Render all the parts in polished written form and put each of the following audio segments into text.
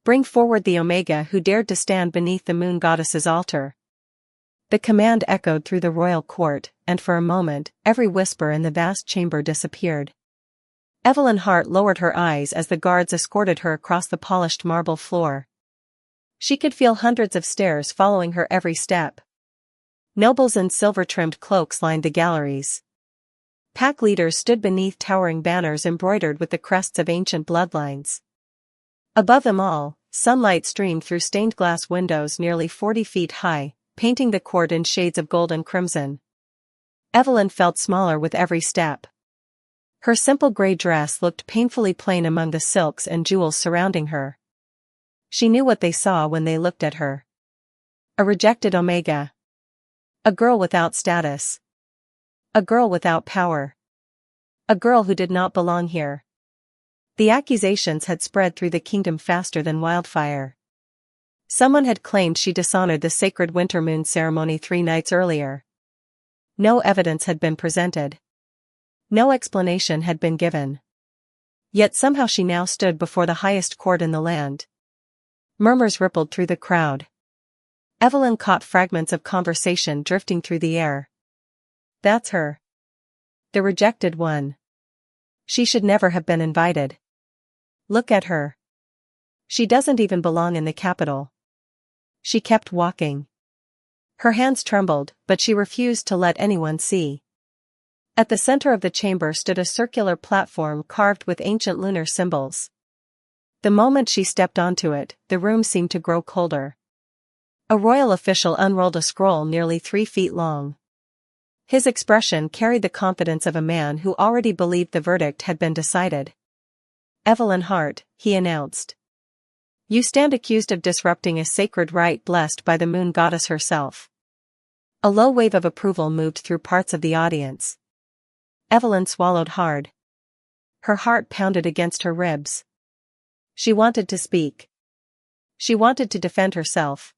Bring forward the Omega who dared to stand beneath the moon goddess's altar. The command echoed through the royal court, and for a moment, every whisper in the vast chamber disappeared. Evelyn Hart lowered her eyes as the guards escorted her across the polished marble floor. She could feel hundreds of stares following her every step. Nobles in silver-trimmed cloaks lined the galleries. Pack leaders stood beneath towering banners embroidered with the crests of ancient bloodlines. Above them all, sunlight streamed through stained glass windows nearly 40 feet high, painting the court in shades of gold and crimson. Evelyn felt smaller with every step. Her simple gray dress looked painfully plain among the silks and jewels surrounding her. She knew what they saw when they looked at her. A rejected Omega. A girl without status. A girl without power. A girl who did not belong here. The accusations had spread through the kingdom faster than wildfire. Someone had claimed she dishonored the sacred winter moon ceremony 3 nights earlier. No evidence had been presented. No explanation had been given. Yet somehow she now stood before the highest court in the land. Murmurs rippled through the crowd. Evelyn caught fragments of conversation drifting through the air. That's her. The rejected one. She should never have been invited. Look at her. She doesn't even belong in the capital. She kept walking. Her hands trembled, but she refused to let anyone see. At the center of the chamber stood a circular platform carved with ancient lunar symbols. The moment she stepped onto it, the room seemed to grow colder. A royal official unrolled a scroll nearly 3 feet long. His expression carried the confidence of a man who already believed the verdict had been decided. Evelyn Hart, he announced. You stand accused of disrupting a sacred rite blessed by the moon goddess herself. A low wave of approval moved through parts of the audience. Evelyn swallowed hard. Her heart pounded against her ribs. She wanted to speak. She wanted to defend herself.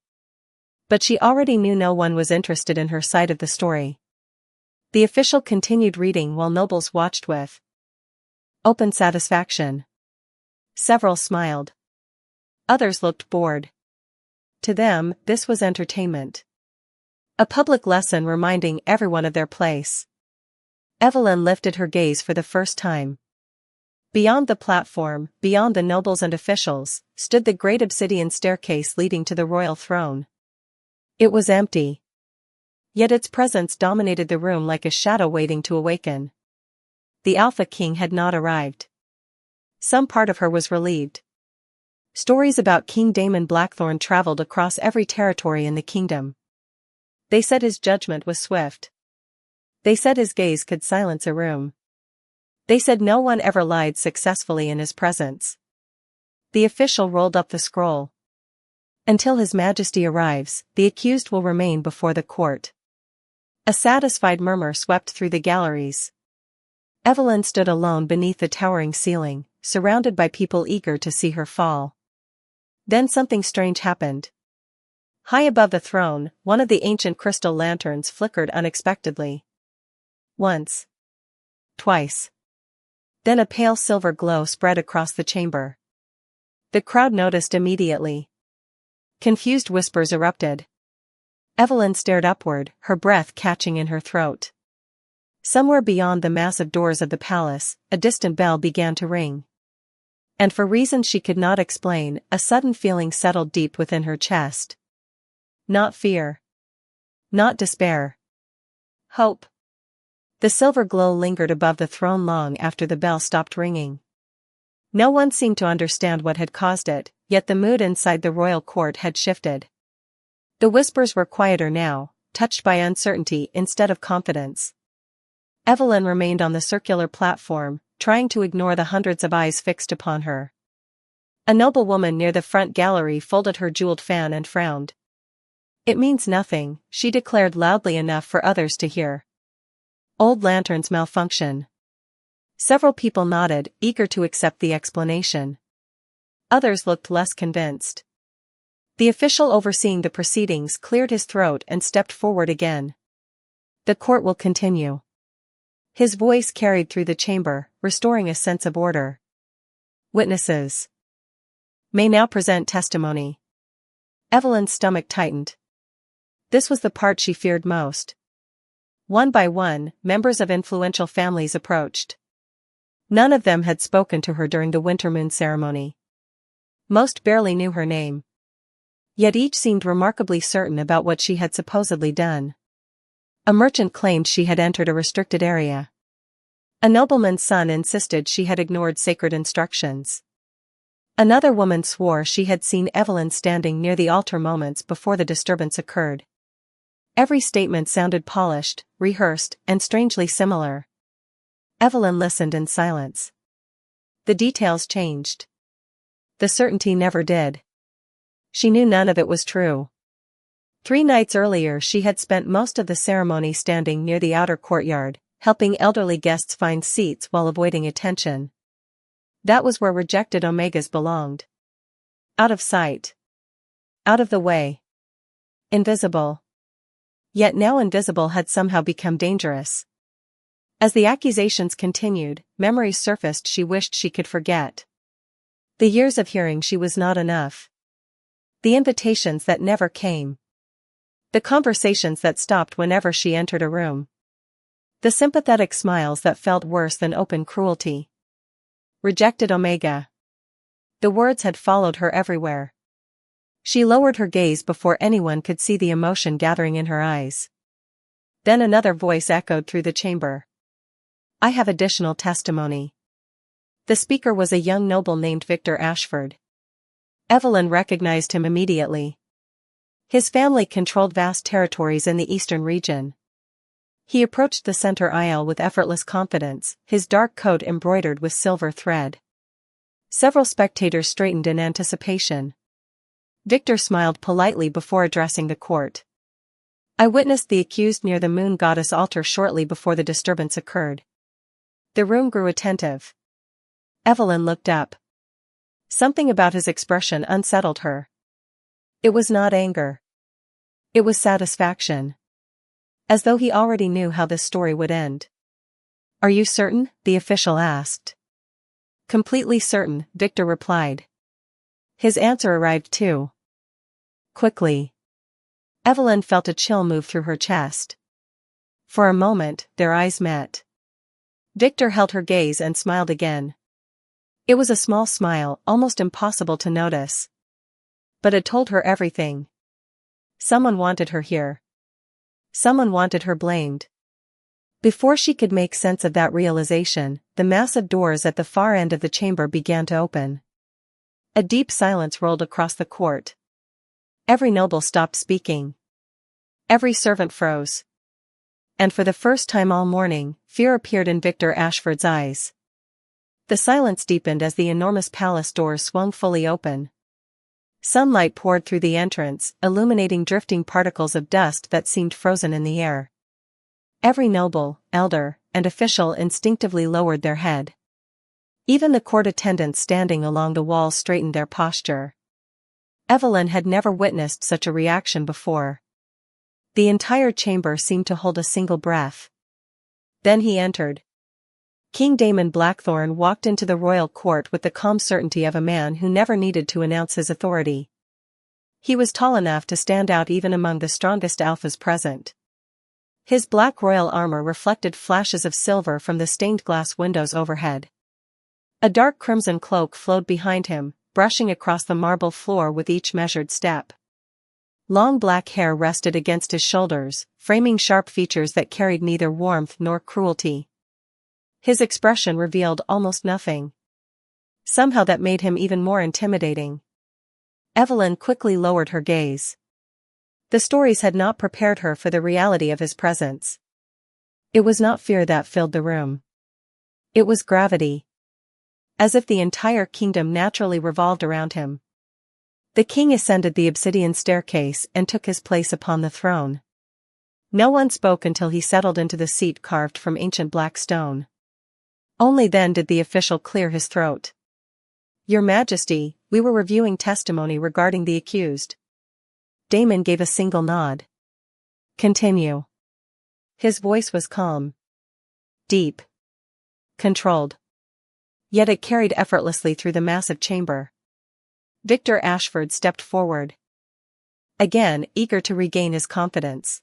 But she already knew no one was interested in her side of the story. The official continued reading while nobles watched with open satisfaction. Several smiled. Others looked bored. To them, this was entertainment. A public lesson reminding everyone of their place. Evelyn lifted her gaze for the first time. Beyond the platform, beyond the nobles and officials, stood the great obsidian staircase leading to the royal throne. It was empty. Yet its presence dominated the room like a shadow waiting to awaken. The Alpha King had not arrived. Some part of her was relieved. Stories about King Damon Blackthorn traveled across every territory in the kingdom. They said his judgment was swift. They said his gaze could silence a room. They said no one ever lied successfully in his presence. The official rolled up the scroll. Until His Majesty arrives, the accused will remain before the court. A satisfied murmur swept through the galleries. Evelyn stood alone beneath the towering ceiling, surrounded by people eager to see her fall. Then something strange happened. High above the throne, one of the ancient crystal lanterns flickered unexpectedly. Once. Twice. Then a pale silver glow spread across the chamber. The crowd noticed immediately. Confused whispers erupted. Evelyn stared upward, her breath catching in her throat. Somewhere beyond the massive doors of the palace, a distant bell began to ring. And for reasons she could not explain, a sudden feeling settled deep within her chest. Not fear. Not despair. Hope. The silver glow lingered above the throne long after the bell stopped ringing. No one seemed to understand what had caused it, yet the mood inside the royal court had shifted. The whispers were quieter now, touched by uncertainty instead of confidence. Evelyn remained on the circular platform, trying to ignore the hundreds of eyes fixed upon her. A noblewoman near the front gallery folded her jeweled fan and frowned. It means nothing, she declared loudly enough for others to hear. Old lanterns malfunction. Several people nodded, eager to accept the explanation. Others looked less convinced. The official overseeing the proceedings cleared his throat and stepped forward again. The court will continue. His voice carried through the chamber, restoring a sense of order. Witnesses. May now present testimony. Evelyn's stomach tightened. This was the part she feared most. One by one, members of influential families approached. None of them had spoken to her during the winter moon ceremony. Most barely knew her name. Yet each seemed remarkably certain about what she had supposedly done. A merchant claimed she had entered a restricted area. A nobleman's son insisted she had ignored sacred instructions. Another woman swore she had seen Evelyn standing near the altar moments before the disturbance occurred. Every statement sounded polished, rehearsed, and strangely similar. Evelyn listened in silence. The details changed. The certainty never did. She knew none of it was true. 3 nights earlier she had spent most of the ceremony standing near the outer courtyard, helping elderly guests find seats while avoiding attention. That was where rejected omegas belonged. Out of sight. Out of the way. Invisible. Yet now invisible had somehow become dangerous. As the accusations continued, memories surfaced she wished she could forget. The years of hearing she was not enough. The invitations that never came. The conversations that stopped whenever she entered a room. The sympathetic smiles that felt worse than open cruelty. Rejected Omega. The words had followed her everywhere. She lowered her gaze before anyone could see the emotion gathering in her eyes. Then another voice echoed through the chamber. I have additional testimony. The speaker was a young noble named Victor Ashford. Evelyn recognized him immediately. His family controlled vast territories in the eastern region. He approached the center aisle with effortless confidence, his dark coat embroidered with silver thread. Several spectators straightened in anticipation. Victor smiled politely before addressing the court. I witnessed the accused near the moon goddess altar shortly before the disturbance occurred. The room grew attentive. Evelyn looked up. Something about his expression unsettled her. It was not anger. It was satisfaction. As though he already knew how this story would end. Are you certain? The official asked. Completely certain, Victor replied. His answer arrived too. Quickly. Evelyn felt a chill move through her chest. For a moment, their eyes met. Victor held her gaze and smiled again. It was a small smile, almost impossible to notice. But it told her everything. Someone wanted her here. Someone wanted her blamed. Before she could make sense of that realization, the massive doors at the far end of the chamber began to open. A deep silence rolled across the court. Every noble stopped speaking. Every servant froze. And for the first time all morning, fear appeared in Victor Ashford's eyes. The silence deepened as the enormous palace doors swung fully open. Sunlight poured through the entrance, illuminating drifting particles of dust that seemed frozen in the air. Every noble, elder, and official instinctively lowered their head. Even the court attendants standing along the walls straightened their posture. Evelyn had never witnessed such a reaction before. The entire chamber seemed to hold a single breath. Then he entered. King Damon Blackthorne walked into the royal court with the calm certainty of a man who never needed to announce his authority. He was tall enough to stand out even among the strongest alphas present. His black royal armor reflected flashes of silver from the stained glass windows overhead. A dark crimson cloak flowed behind him, brushing across the marble floor with each measured step. Long black hair rested against his shoulders, framing sharp features that carried neither warmth nor cruelty. His expression revealed almost nothing. Somehow that made him even more intimidating. Evelyn quickly lowered her gaze. The stories had not prepared her for the reality of his presence. It was not fear that filled the room. It was gravity. As if the entire kingdom naturally revolved around him. The king ascended the obsidian staircase and took his place upon the throne. No one spoke until he settled into the seat carved from ancient black stone. Only then did the official clear his throat. Your Majesty, we were reviewing testimony regarding the accused. Damon gave a single nod. Continue. His voice was calm. Deep. Controlled. Yet it carried effortlessly through the massive chamber. Victor Ashford stepped forward. Again, eager to regain his confidence.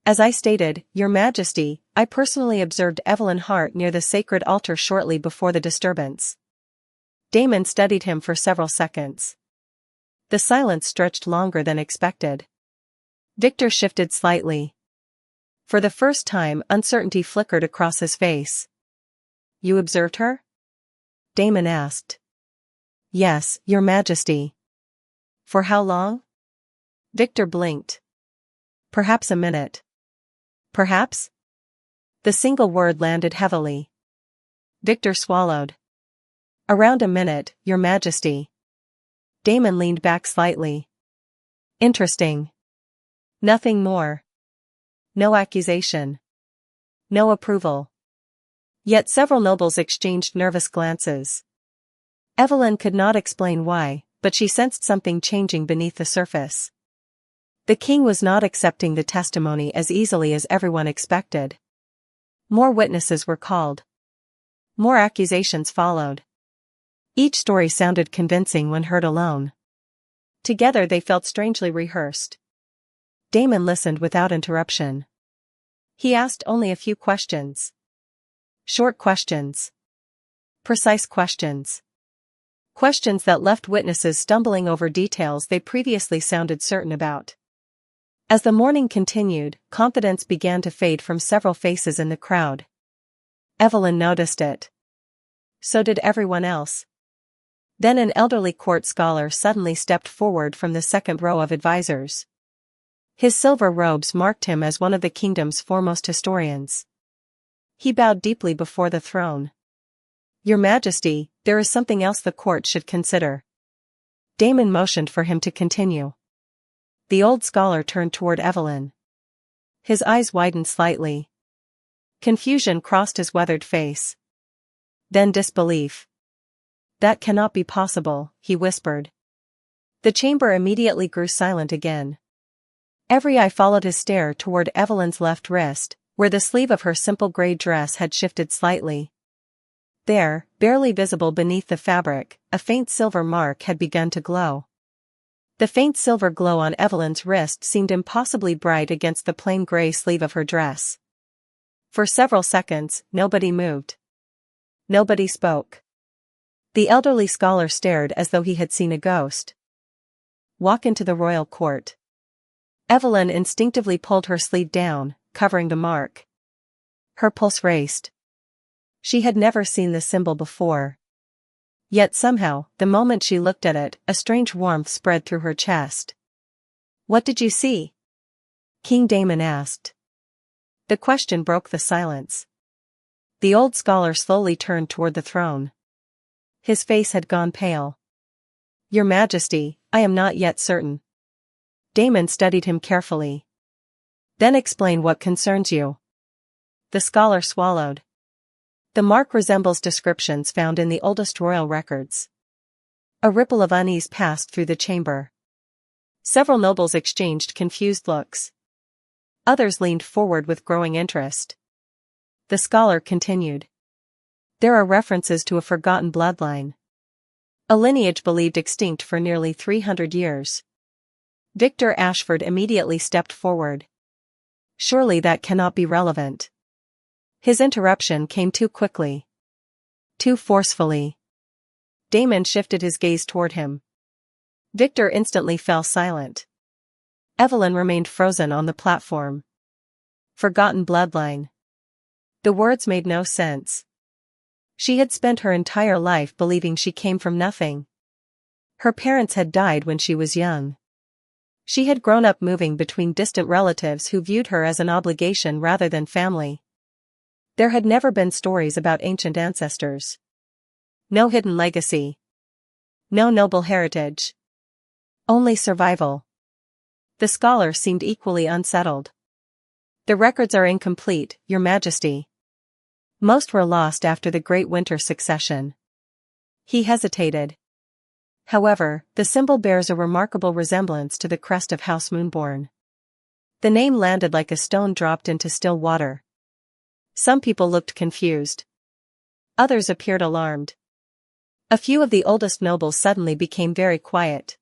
As I stated, Your Majesty, I personally observed Evelyn Hart near the sacred altar shortly before the disturbance. Damon studied him for several seconds. The silence stretched longer than expected. Victor shifted slightly. For the first time, uncertainty flickered across his face. You observed her? Damon asked. Yes, Your Majesty. For how long? Victor blinked. Perhaps a minute. Perhaps? The single word landed heavily. Victor swallowed. Around a minute, Your Majesty. Damon leaned back slightly. Interesting. Nothing more. No accusation. No approval. Yet several nobles exchanged nervous glances. Evelyn could not explain why, but she sensed something changing beneath the surface. The king was not accepting the testimony as easily as everyone expected. More witnesses were called. More accusations followed. Each story sounded convincing when heard alone. Together they felt strangely rehearsed. Damon listened without interruption. He asked only a few questions. Short questions. Precise questions. Questions that left witnesses stumbling over details they previously sounded certain about. As the morning continued, confidence began to fade from several faces in the crowd. Evelyn noticed it. So did everyone else. Then an elderly court scholar suddenly stepped forward from the second row of advisors. His silver robes marked him as one of the kingdom's foremost historians. He bowed deeply before the throne. Your Majesty, there is something else the court should consider. Damon motioned for him to continue. The old scholar turned toward Evelyn. His eyes widened slightly. Confusion crossed his weathered face. Then disbelief. That cannot be possible, he whispered. The chamber immediately grew silent again. Every eye followed his stare toward Evelyn's left wrist, where the sleeve of her simple gray dress had shifted slightly. There, barely visible beneath the fabric, a faint silver mark had begun to glow. The faint silver glow on Evelyn's wrist seemed impossibly bright against the plain gray sleeve of her dress. For several seconds, nobody moved. Nobody spoke. The elderly scholar stared as though he had seen a ghost. Walk into the royal court. Evelyn instinctively pulled her sleeve down, covering the mark. Her pulse raced. She had never seen the symbol before. Yet somehow, the moment she looked at it, a strange warmth spread through her chest. What did you see? King Damon asked. The question broke the silence. The old scholar slowly turned toward the throne. His face had gone pale. Your Majesty, I am not yet certain. Damon studied him carefully. Then explain what concerns you. The scholar swallowed. The mark resembles descriptions found in the oldest royal records. A ripple of unease passed through the chamber. Several nobles exchanged confused looks. Others leaned forward with growing interest. The scholar continued. There are references to a forgotten bloodline. A lineage believed extinct for nearly 300 years. Victor Ashford immediately stepped forward. Surely that cannot be relevant. His interruption came too quickly. Too forcefully. Damon shifted his gaze toward him. Victor instantly fell silent. Evelyn remained frozen on the platform. Forgotten bloodline. The words made no sense. She had spent her entire life believing she came from nothing. Her parents had died when she was young. She had grown up moving between distant relatives who viewed her as an obligation rather than family. There had never been stories about ancient ancestors. No hidden legacy. No noble heritage. Only survival. The scholar seemed equally unsettled. The records are incomplete, Your Majesty. Most were lost after the Great Winter Succession. He hesitated. However, the symbol bears a remarkable resemblance to the crest of House Moonborn. The name landed like a stone dropped into still water. Some people looked confused. Others appeared alarmed. A few of the oldest nobles suddenly became very quiet.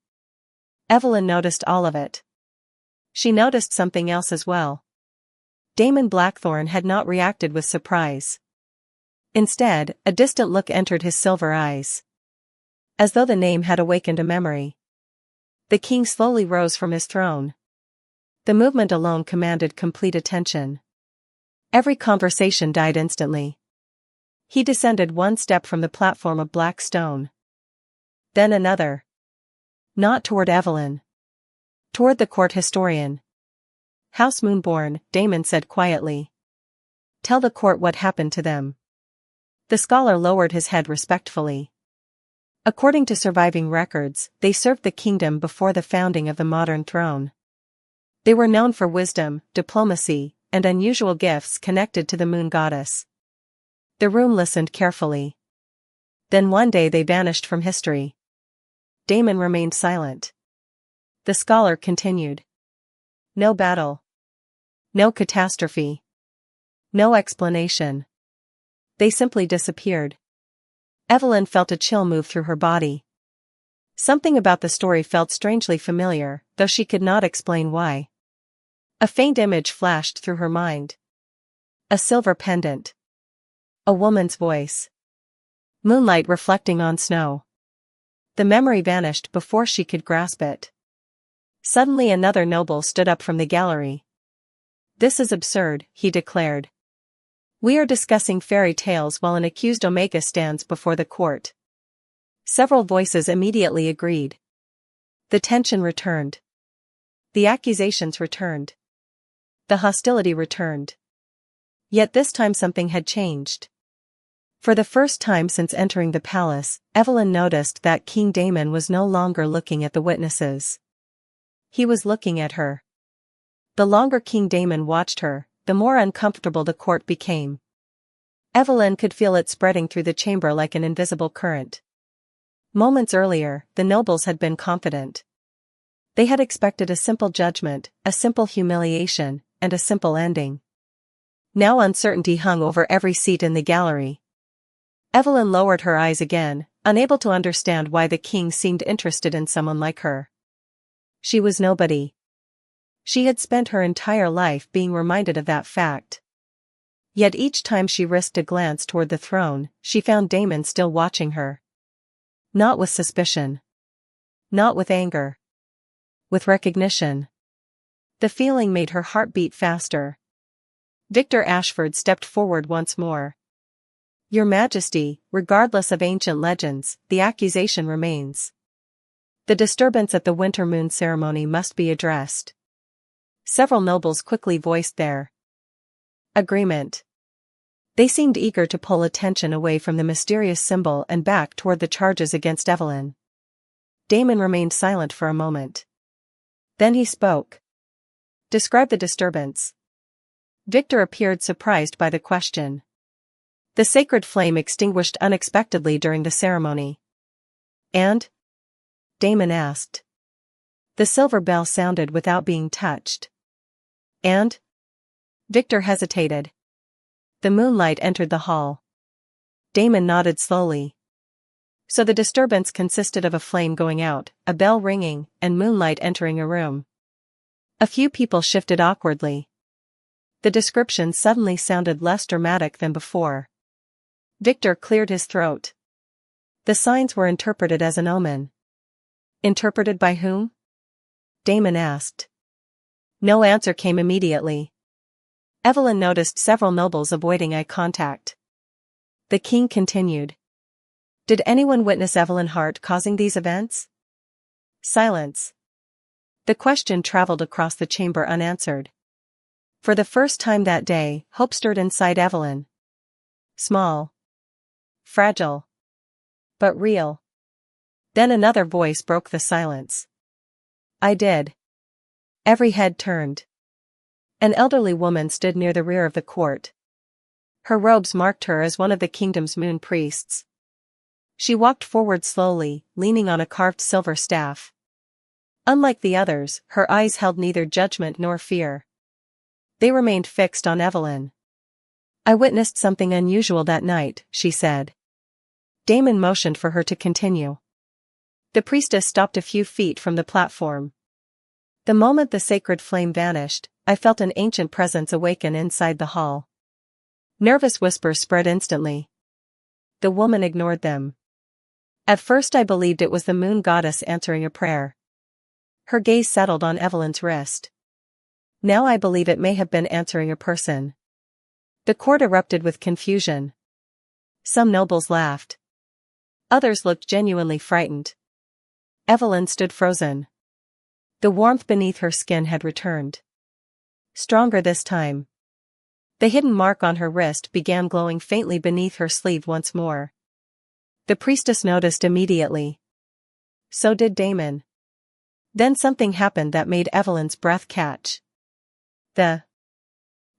Evelyn noticed all of it. She noticed something else as well. Damon Blackthorne had not reacted with surprise. Instead, a distant look entered his silver eyes. As though the name had awakened a memory. The king slowly rose from his throne. The movement alone commanded complete attention. Every conversation died instantly. He descended one step from the platform of black stone. Then another. Not toward Evelyn. Toward the court historian. House Moonborn, Damon said quietly. Tell the court what happened to them. The scholar lowered his head respectfully. According to surviving records, they served the kingdom before the founding of the modern throne. They were known for wisdom, diplomacy, and unusual gifts connected to the moon goddess. The room listened carefully. Then one day they vanished from history. Damon remained silent. The scholar continued. No battle. No catastrophe. No explanation. They simply disappeared. Evelyn felt a chill move through her body. Something about the story felt strangely familiar, though she could not explain why. A faint image flashed through her mind. A silver pendant. A woman's voice. Moonlight reflecting on snow. The memory vanished before she could grasp it. Suddenly another noble stood up from the gallery. This is absurd, he declared. We are discussing fairy tales while an accused Omega stands before the court. Several voices immediately agreed. The tension returned. The accusations returned. The hostility returned. Yet this time something had changed. For the first time since entering the palace, Evelyn noticed that King Damon was no longer looking at the witnesses. He was looking at her. The longer King Damon watched her, the more uncomfortable the court became. Evelyn could feel it spreading through the chamber like an invisible current. Moments earlier, the nobles had been confident. They had expected a simple judgment, a simple humiliation, and a simple ending. Now uncertainty hung over every seat in the gallery. Evelyn lowered her eyes again, unable to understand why the king seemed interested in someone like her. She was nobody. She had spent her entire life being reminded of that fact. Yet each time she risked a glance toward the throne, she found Damon still watching her. Not with suspicion. Not with anger. With recognition. The feeling made her heart beat faster. Victor Ashford stepped forward once more. Your Majesty, regardless of ancient legends, the accusation remains. The disturbance at the winter moon ceremony must be addressed. Several nobles quickly voiced their agreement. They seemed eager to pull attention away from the mysterious symbol and back toward the charges against Evelyn. Damon remained silent for a moment. Then he spoke. Describe the disturbance. Victor appeared surprised by the question. The sacred flame extinguished unexpectedly during the ceremony. And? Damon asked. The silver bell sounded without being touched. And? Victor hesitated. The moonlight entered the hall. Damon nodded slowly. So the disturbance consisted of a flame going out, a bell ringing, and moonlight entering a room. A few people shifted awkwardly. The description suddenly sounded less dramatic than before. Victor cleared his throat. The signs were interpreted as an omen. Interpreted by whom? Damon asked. No answer came immediately. Evelyn noticed several nobles avoiding eye contact. The king continued. Did anyone witness Evelyn Hart causing these events? Silence. The question traveled across the chamber unanswered. For the first time that day, hope stirred inside Evelyn. Small. Fragile. But real. Then another voice broke the silence. I did. Every head turned. An elderly woman stood near the rear of the court. Her robes marked her as one of the kingdom's moon priests. She walked forward slowly, leaning on a carved silver staff. Unlike the others, her eyes held neither judgment nor fear. They remained fixed on Evelyn. I witnessed something unusual that night, she said. Damon motioned for her to continue. The priestess stopped a few feet from the platform. The moment the sacred flame vanished, I felt an ancient presence awaken inside the hall. Nervous whispers spread instantly. The woman ignored them. At first I believed it was the moon goddess answering a prayer. Her gaze settled on Evelyn's wrist. Now I believe it may have been answering a person. The court erupted with confusion. Some nobles laughed. Others looked genuinely frightened. Evelyn stood frozen. The warmth beneath her skin had returned. Stronger this time. The hidden mark on her wrist began glowing faintly beneath her sleeve once more. The priestess noticed immediately. So did Damon. Then something happened that made Evelyn's breath catch. The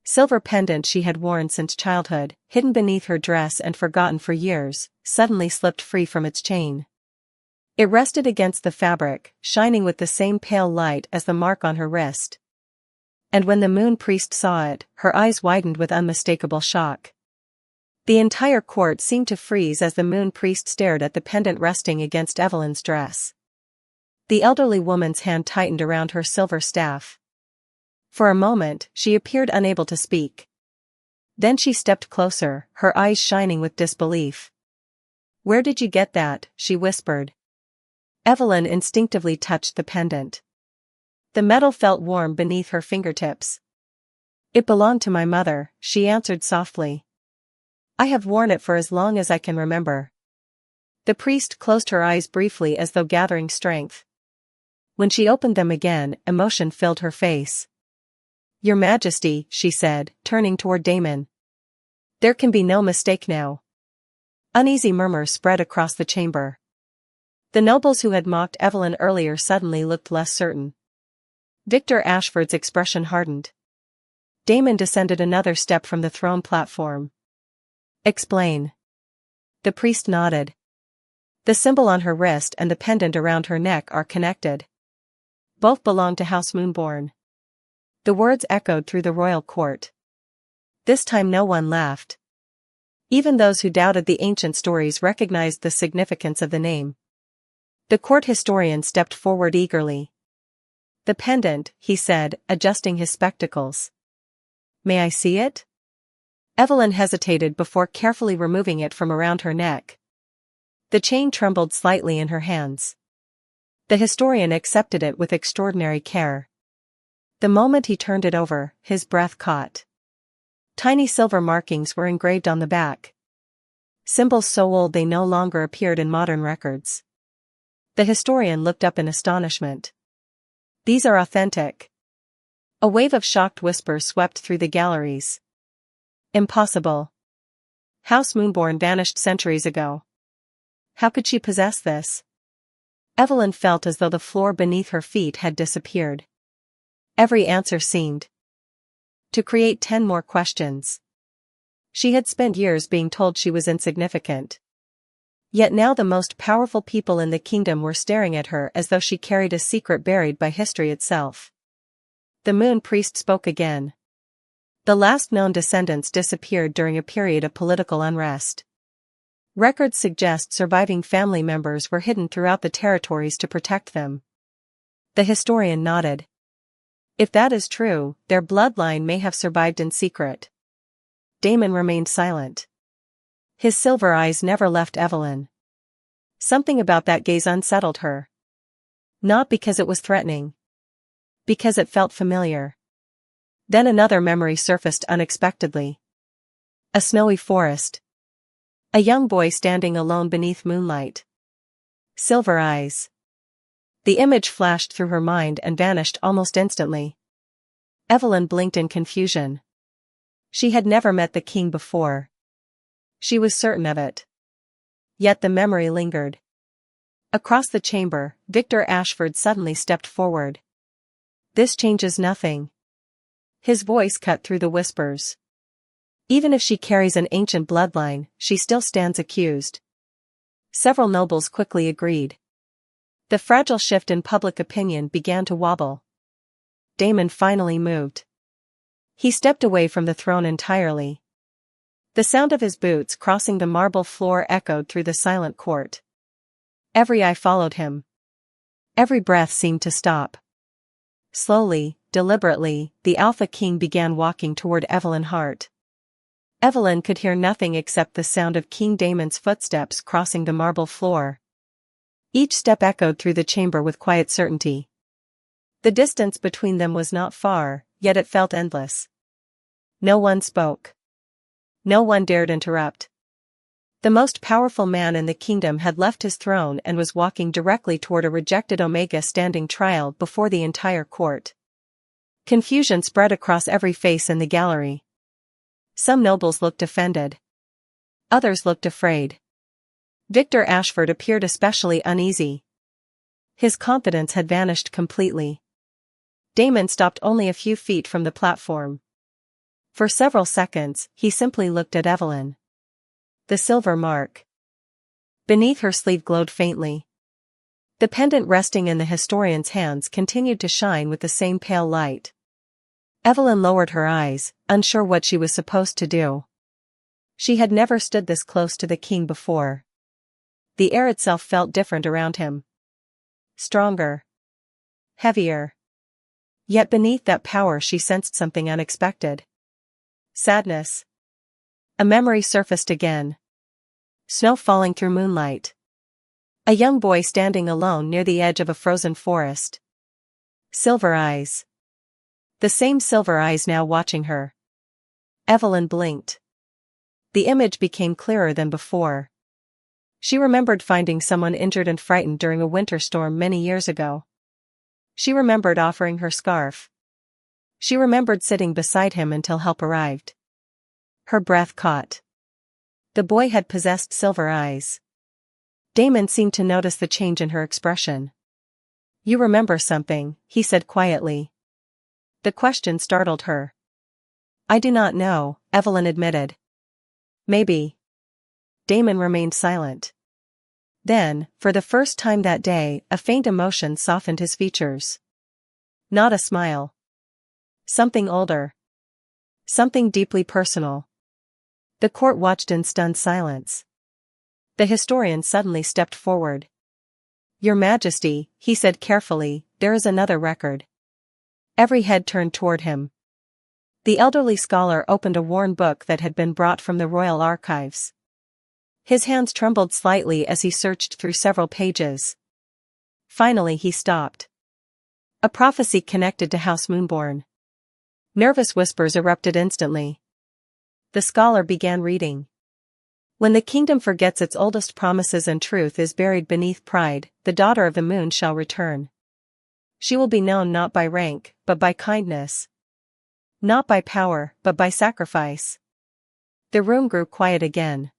silver pendant she had worn since childhood, hidden beneath her dress and forgotten for years, suddenly slipped free from its chain. It rested against the fabric, shining with the same pale light as the mark on her wrist. And when the moon priest saw it, her eyes widened with unmistakable shock. The entire court seemed to freeze as the moon priest stared at the pendant resting against Evelyn's dress. The elderly woman's hand tightened around her silver staff. For a moment, she appeared unable to speak. Then she stepped closer, her eyes shining with disbelief. "Where did you get that?" she whispered. Evelyn instinctively touched the pendant. The metal felt warm beneath her fingertips. "It belonged to my mother," she answered softly. "I have worn it for as long as I can remember." The priest closed her eyes briefly as though gathering strength. When she opened them again, emotion filled her face. "Your Majesty," she said, turning toward Damon. "There can be no mistake now." Uneasy murmurs spread across the chamber. The nobles who had mocked Evelyn earlier suddenly looked less certain. Victor Ashford's expression hardened. Damon descended another step from the throne platform. "Explain." The priest nodded. "The symbol on her wrist and the pendant around her neck are connected. Both belong to House Moonborn." The words echoed through the royal court. This time no one laughed. Even those who doubted the ancient stories recognized the significance of the name. The court historian stepped forward eagerly. "The pendant," he said, adjusting his spectacles. "May I see it?" Evelyn hesitated before carefully removing it from around her neck. The chain trembled slightly in her hands. The historian accepted it with extraordinary care. The moment he turned it over, his breath caught. Tiny silver markings were engraved on the back. Symbols so old they no longer appeared in modern records. The historian looked up in astonishment. "These are authentic." A wave of shocked whispers swept through the galleries. "Impossible. House Moonborn vanished centuries ago. How could she possess this?" Evelyn felt as though the floor beneath her feet had disappeared. Every answer seemed to create 10 more questions. She had spent years being told she was insignificant. Yet now the most powerful people in the kingdom were staring at her as though she carried a secret buried by history itself. The moon priest spoke again. "The last known descendants disappeared during a period of political unrest. Records suggest surviving family members were hidden throughout the territories to protect them." The historian nodded. "If that is true, their bloodline may have survived in secret." Damon remained silent. His silver eyes never left Evelyn. Something about that gaze unsettled her. Not because it was threatening. Because it felt familiar. Then another memory surfaced unexpectedly. A snowy forest. A young boy standing alone beneath moonlight. Silver eyes. The image flashed through her mind and vanished almost instantly. Evelyn blinked in confusion. She had never met the king before. She was certain of it. Yet the memory lingered. Across the chamber, Victor Ashford suddenly stepped forward. "This changes nothing." His voice cut through the whispers. "Even if she carries an ancient bloodline, she still stands accused." Several nobles quickly agreed. The fragile shift in public opinion began to wobble. Damon finally moved. He stepped away from the throne entirely. The sound of his boots crossing the marble floor echoed through the silent court. Every eye followed him. Every breath seemed to stop. Slowly, deliberately, the Alpha King began walking toward Evelyn Hart. Evelyn could hear nothing except the sound of King Damon's footsteps crossing the marble floor. Each step echoed through the chamber with quiet certainty. The distance between them was not far, yet it felt endless. No one spoke. No one dared interrupt. The most powerful man in the kingdom had left his throne and was walking directly toward a rejected Omega standing trial before the entire court. Confusion spread across every face in the gallery. Some nobles looked offended. Others looked afraid. Victor Ashford appeared especially uneasy. His confidence had vanished completely. Damon stopped only a few feet from the platform. For several seconds, he simply looked at Evelyn. The silver mark beneath her sleeve glowed faintly. The pendant resting in the historian's hands continued to shine with the same pale light. Evelyn lowered her eyes, unsure what she was supposed to do. She had never stood this close to the king before. The air itself felt different around him. Stronger. Heavier. Yet beneath that power she sensed something unexpected. Sadness. A memory surfaced again. Snow falling through moonlight. A young boy standing alone near the edge of a frozen forest. Silver eyes. The same silver eyes now watching her. Evelyn blinked. The image became clearer than before. She remembered finding someone injured and frightened during a winter storm many years ago. She remembered offering her scarf. She remembered sitting beside him until help arrived. Her breath caught. The boy had possessed silver eyes. Damon seemed to notice the change in her expression. "You remember something," he said quietly. The question startled her. "I do not know," Evelyn admitted. "Maybe." Damon remained silent. Then, for the first time that day, a faint emotion softened his features. Not a smile. Something older. Something deeply personal. The court watched in stunned silence. The historian suddenly stepped forward. "Your Majesty," he said carefully, "there is another record." Every head turned toward him. The elderly scholar opened a worn book that had been brought from the royal archives. His hands trembled slightly as he searched through several pages. Finally he stopped. A prophecy connected to House Moonborn. Nervous whispers erupted instantly. The scholar began reading. "When the kingdom forgets its oldest promises and truth is buried beneath pride, the daughter of the moon shall return. She will be known not by rank, but by kindness. Not by power, but by sacrifice." The room grew quiet again.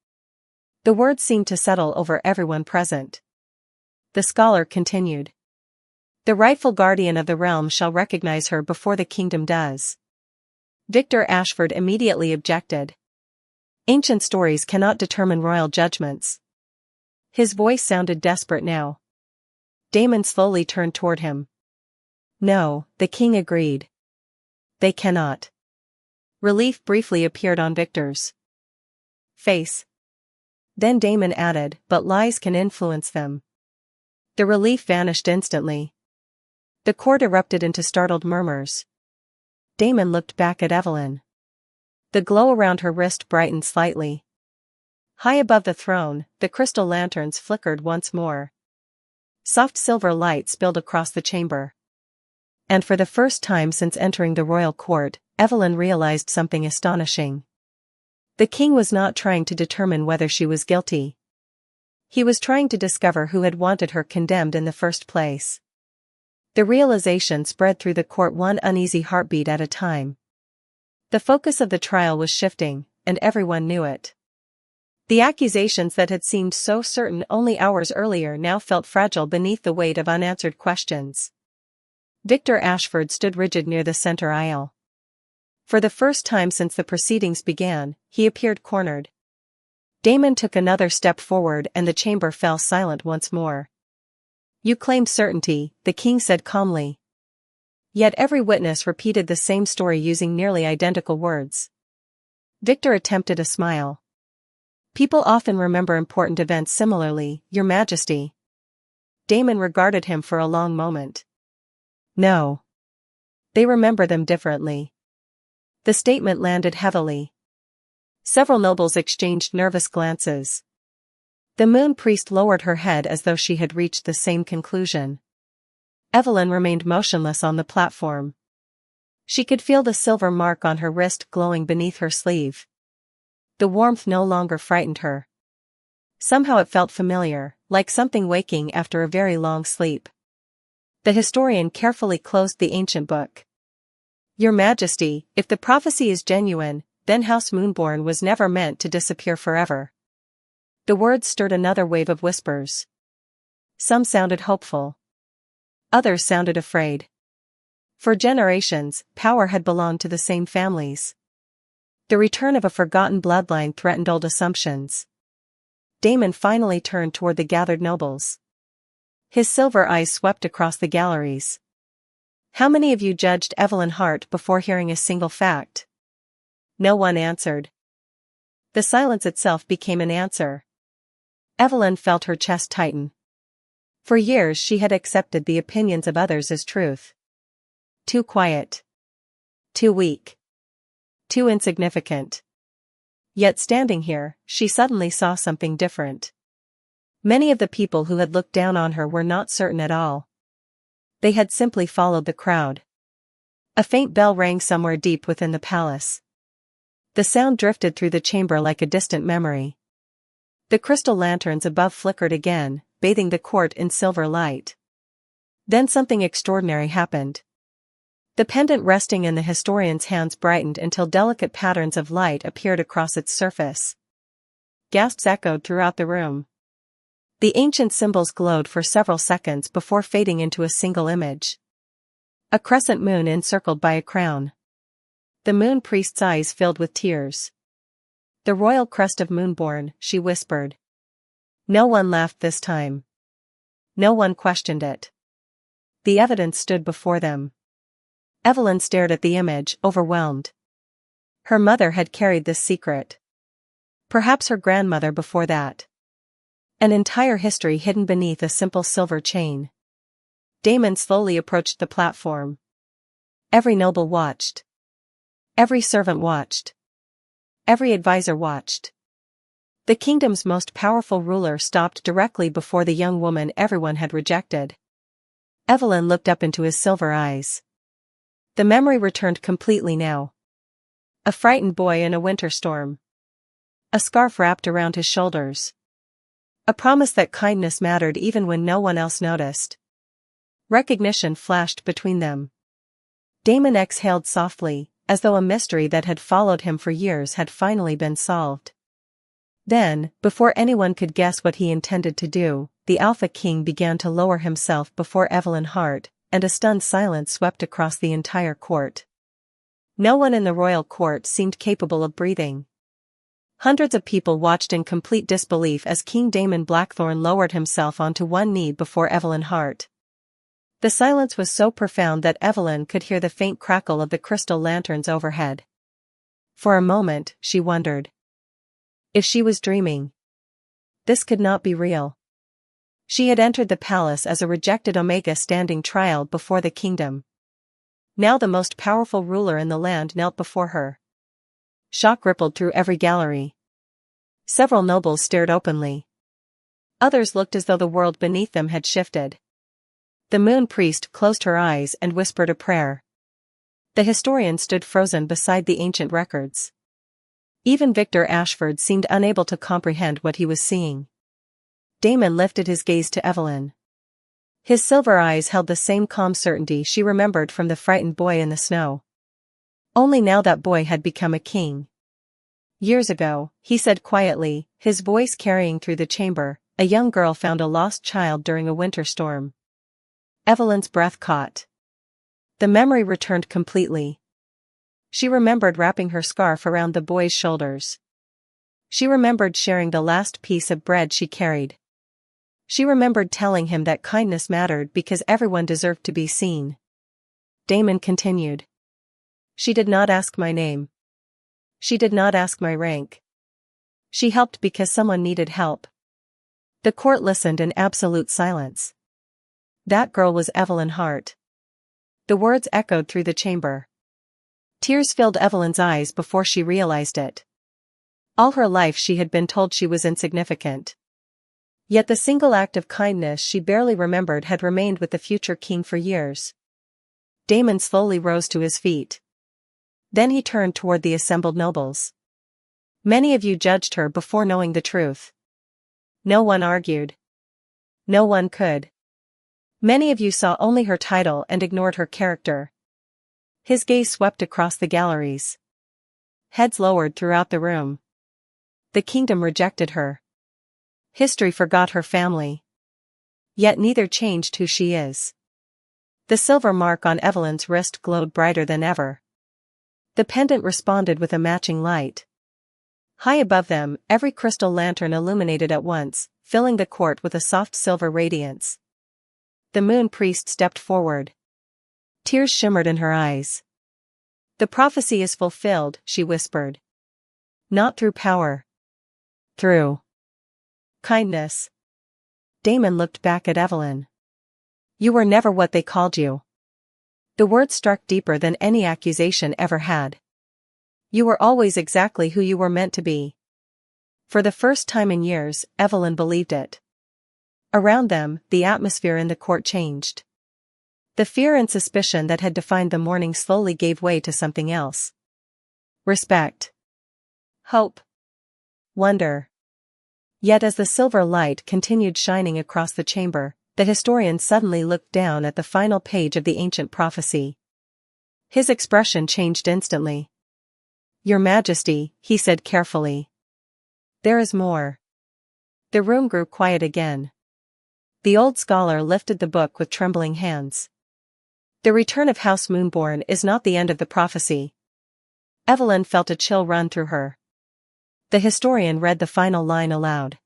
The words seemed to settle over everyone present. The scholar continued. "The rightful guardian of the realm shall recognize her before the kingdom does." Victor Ashford immediately objected. "Ancient stories cannot determine royal judgments." His voice sounded desperate now. Damon slowly turned toward him. "No," the king agreed. "They cannot." Relief briefly appeared on Victor's face. Then Damon added, "But lies can influence them." The relief vanished instantly. The court erupted into startled murmurs. Damon looked back at Evelyn. The glow around her wrist brightened slightly. High above the throne, the crystal lanterns flickered once more. Soft silver light spilled across the chamber. And for the first time since entering the royal court, Evelyn realized something astonishing. The king was not trying to determine whether she was guilty. He was trying to discover who had wanted her condemned in the first place. The realization spread through the court one uneasy heartbeat at a time. The focus of the trial was shifting, and everyone knew it. The accusations that had seemed so certain only hours earlier now felt fragile beneath the weight of unanswered questions. Victor Ashford stood rigid near the center aisle. For the first time since the proceedings began, he appeared cornered. Damon took another step forward and the chamber fell silent once more. "You claim certainty," the king said calmly. Yet every witness repeated the same story using nearly identical words. Victor attempted a smile. People often remember important events similarly, Your Majesty. Damon regarded him for a long moment. No. They remember them differently. The statement landed heavily. Several nobles exchanged nervous glances. The moon priest lowered her head as though she had reached the same conclusion. Evelyn remained motionless on the platform. She could feel the silver mark on her wrist glowing beneath her sleeve. The warmth no longer frightened her. Somehow it felt familiar, like something waking after a very long sleep. The historian carefully closed the ancient book. Your Majesty, if the prophecy is genuine, then House Moonborn was never meant to disappear forever. The words stirred another wave of whispers. Some sounded hopeful. Others sounded afraid. For generations, power had belonged to the same families. The return of a forgotten bloodline threatened old assumptions. Damon finally turned toward the gathered nobles. His silver eyes swept across the galleries. How many of you judged Evelyn Hart before hearing a single fact? No one answered. The silence itself became an answer. Evelyn felt her chest tighten. For years she had accepted the opinions of others as truth. Too quiet. Too weak. Too insignificant. Yet standing here, she suddenly saw something different. Many of the people who had looked down on her were not certain at all. They had simply followed the crowd. A faint bell rang somewhere deep within the palace. The sound drifted through the chamber like a distant memory. The crystal lanterns above flickered again, bathing the court in silver light. Then something extraordinary happened. The pendant resting in the historian's hands brightened until delicate patterns of light appeared across its surface. Gasps echoed throughout the room. The ancient symbols glowed for several seconds before fading into a single image. A crescent moon encircled by a crown. The moon priest's eyes filled with tears. The royal crest of Moonborn, she whispered. No one laughed this time. No one questioned it. The evidence stood before them. Evelyn stared at the image, overwhelmed. Her mother had carried this secret. Perhaps her grandmother before that. An entire history hidden beneath a simple silver chain. Damon slowly approached the platform. Every noble watched. Every servant watched. Every advisor watched. The kingdom's most powerful ruler stopped directly before the young woman everyone had rejected. Evelyn looked up into his silver eyes. The memory returned completely now. A frightened boy in a winter storm. A scarf wrapped around his shoulders. A promise that kindness mattered even when no one else noticed. Recognition flashed between them. Damon exhaled softly, as though a mystery that had followed him for years had finally been solved. Then, before anyone could guess what he intended to do, the Alpha King began to lower himself before Evelyn Hart, and a stunned silence swept across the entire court. No one in the royal court seemed capable of breathing. Hundreds of people watched in complete disbelief as King Damon Blackthorne lowered himself onto one knee before Evelyn Hart. The silence was so profound that Evelyn could hear the faint crackle of the crystal lanterns overhead. For a moment, she wondered. If she was dreaming. This could not be real. She had entered the palace as a rejected Omega standing trial before the kingdom. Now the most powerful ruler in the land knelt before her. Shock rippled through every gallery. Several nobles stared openly. Others looked as though the world beneath them had shifted. The moon priest closed her eyes and whispered a prayer. The historian stood frozen beside the ancient records. Even Victor Ashford seemed unable to comprehend what he was seeing. Damon lifted his gaze to Evelyn. His silver eyes held the same calm certainty she remembered from the frightened boy in the snow. Only now that boy had become a king. Years ago, he said quietly, his voice carrying through the chamber, a young girl found a lost child during a winter storm. Evelyn's breath caught. The memory returned completely. She remembered wrapping her scarf around the boy's shoulders. She remembered sharing the last piece of bread she carried. She remembered telling him that kindness mattered because everyone deserved to be seen. Damon continued. She did not ask my name. She did not ask my rank. She helped because someone needed help. The court listened in absolute silence. That girl was Evelyn Hart. The words echoed through the chamber. Tears filled Evelyn's eyes before she realized it. All her life she had been told she was insignificant. Yet the single act of kindness she barely remembered had remained with the future king for years. Damon slowly rose to his feet. Then he turned toward the assembled nobles. Many of you judged her before knowing the truth. No one argued. No one could. Many of you saw only her title and ignored her character. His gaze swept across the galleries. Heads lowered throughout the room. The kingdom rejected her. History forgot her family. Yet neither changed who she is. The silver mark on Evelyn's wrist glowed brighter than ever. The pendant responded with a matching light. High above them, every crystal lantern illuminated at once, filling the court with a soft silver radiance. The moon priest stepped forward. Tears shimmered in her eyes. "The prophecy is fulfilled," she whispered. "Not through power. Through kindness." Damon looked back at Evelyn. "You were never what they called you." The word struck deeper than any accusation ever had. "You were always exactly who you were meant to be." For the first time in years, Evelyn believed it. Around them, the atmosphere in the court changed. The fear and suspicion that had defined the morning slowly gave way to something else. Respect. Hope. Wonder. Yet as the silver light continued shining across the chamber, the historian suddenly looked down at the final page of the ancient prophecy. His expression changed instantly. "Your Majesty," he said carefully. "There is more." The room grew quiet again. The old scholar lifted the book with trembling hands. "The return of House Moonborn is not the end of the prophecy." Evelyn felt a chill run through her. The historian read the final line aloud.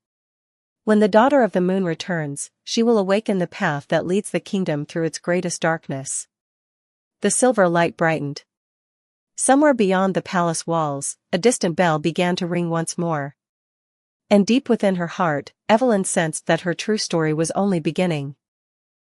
"When the daughter of the moon returns, she will awaken the path that leads the kingdom through its greatest darkness." The silver light brightened. Somewhere beyond the palace walls, a distant bell began to ring once more. And deep within her heart, Evelyn sensed that her true story was only beginning.